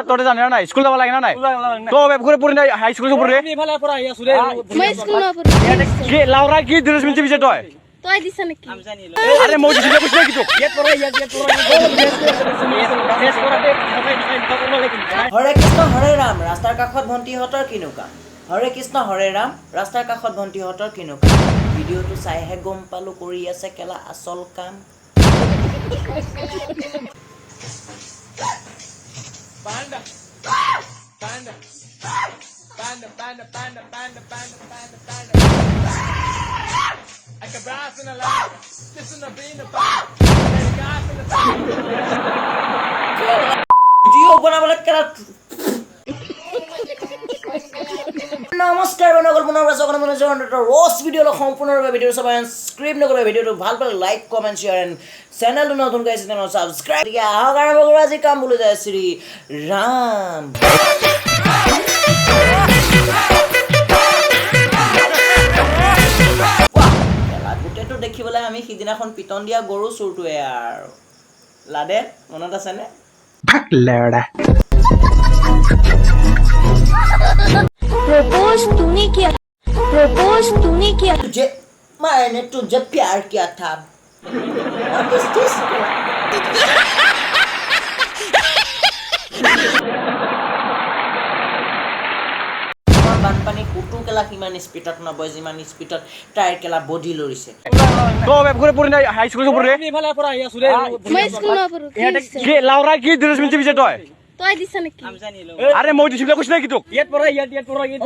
তোরে জানি না স্কুল যাব লাগে না নাই তো বেব করে পড়ি না হাই স্কুল পড়ি রে আমি এফালে পড়া আইয়া সুরে মই স্কুল না পড়ি কি লাউরা কি দিনস মিনতি বিছে তয় তোই দিছ নাকি আমি জানি আরে মই দিছে কইছ কি তো ইয়ে পড়া ফেস করাতে নকাই করব লাগে হৰে কৃষ্ণ হৰে ৰাম ৰাস্তাৰ কাষত ভণ্টিহঁতৰ কিনো কাম হৰে কৃষ্ণ হৰে ৰাম ৰাস্তাৰ কাষত ভণ্টিহঁতৰ কিনো কাম ভিডিঅ'টো চাইহে গম পালো কৰি আছে কেলা আসল কাম Panda. Panda. Panda, panda, panda, panda, panda, panda, panda. I can brass in a line. Listen to being a band. Video' বনাবলৈ কেলা নমস্কাৰ বন্ধুসকল পুনৰ ৰ'ষ্ট ভিডিঅ'লৈ সম্পূৰ্ণৰূপে ভিডিঅ' চাব স্ক্ৰিপ্ট নকৰিব ভিডিঅ'টো ভাল পালে লাইক কমেণ্ট শ্বেয়াৰ এণ্ড চেনেলটো নতুনকৈ আহিছে তেনেহ'লে ছাবস্ক্ৰাইব আহক আৰম্ভ কৰোঁ আজি কাম বুলি যায় শ্ৰী ৰাম গোটেইটো দেখিবলৈ আমি সিদিনাখন পিটন দিয়া গৰু চোৰটোৱে আৰু লাডে মনত আছেনে प्रपोज तूने किया मैंने तुझे प्यार किया था What is this? বানপানী কুটু কেলা কিমান স্পিডত নবয় যিমান স্পিডত টায়াৰ কেলা বডি লৰিছে তো বেব করে পড়ি না হাই স্কুল পড়ি রে আমি এফালে পড়া আইয়া সুরে মই স্কুল না পড়ি কি লাউরা কি দিনস মিনতি বিছে তয় তোই দিছ নাকি আমি জানি আরে মই দিছে কইছ কি তো ইয়ে পড়া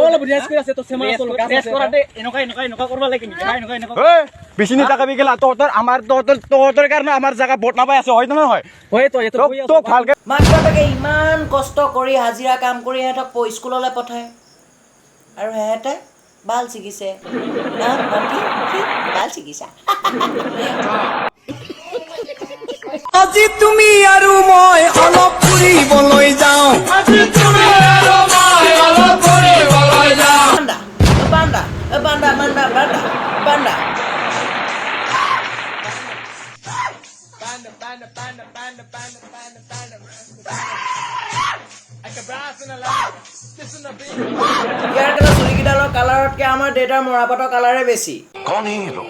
ওলা বুঝাস করে আছে তো সেমা আসল ফেস করাতে নকা করব লাগে নকা এ বেশি নি টাকা বিকেলা তোর আমার তোর কারণে আমার জায়গা ভোট না পাই আছে হয় না হয় হয় তো এত তো ভালকে মাক-বাপেকে ইমান কষ্ট কৰি হাজিৰা কাম কৰি সিহঁতক স্কুললৈ পঠায় আৰু সিহঁতে বাল ছিগিছে বাল ছিগিছা আজি তুমি আৰু মই অলপ ফুৰিবলৈ যাওঁ বান্দা বান্দা বান্দা বান্দা বান্দা Panda, panda, panda, panda, panda, panda, panda, panda. I can brass in a line. Listen to being ইয়াৰ কেলা চুলিকেইডালৰ কালাৰতকৈ আমাৰ দেউতাৰ মৰাপাতৰ কালাৰে বেছি कौन है ये लोग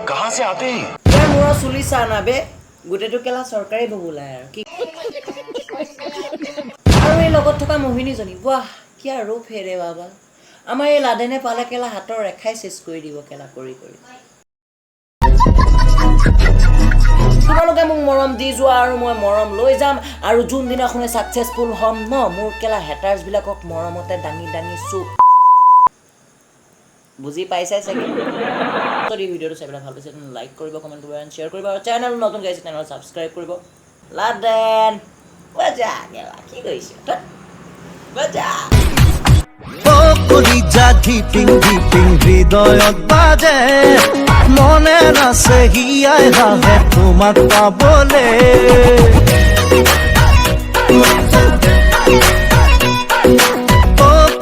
कहाँ से आते हैं ইয়াৰ মূৰৰ চুলি চা না বে গোটেইটো কেলা চৰকাৰী বগুলাই আৰু কি আৰু এই লগত থকা মোহিনীজনী বাহ কি আৰু ফেৰে বাবা আমাৰ এই লাডেনে পালে কেলা হাতৰ ৰেখাই চেচ কৰি দিব কেলা কৰি তোমালোকে মোক মৰম দি যোৱা আৰু মই মৰম লৈ যাম আৰু যোনদিনাখনে ছাকচেছফুল হ'ম ন মোৰ কেলা হেটাৰ্ছবিলাকক মৰমতে দাঙি দাঙি চুপ বুজি পাইছাই চাগে যদি ভিডিঅ'টো চাই পেলাই ভাল পাইছে তেনে লাইক কৰিব কমেণ্ট কৰিব এণ্ড শ্বেয়াৰ কৰিব আৰু চেনেল নতুন গাইছে তেনেহ'লে ছাবস্ক্ৰাইব কৰিব লাডেন বাজা গেলা কি কৰিছে বাজা কলিজা ধিপিং ধিপিং হৃদয়ত বাজে মনে নাছে হিয়াই হাহে তোমাক পাবলে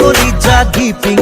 কলিজা ধিপিং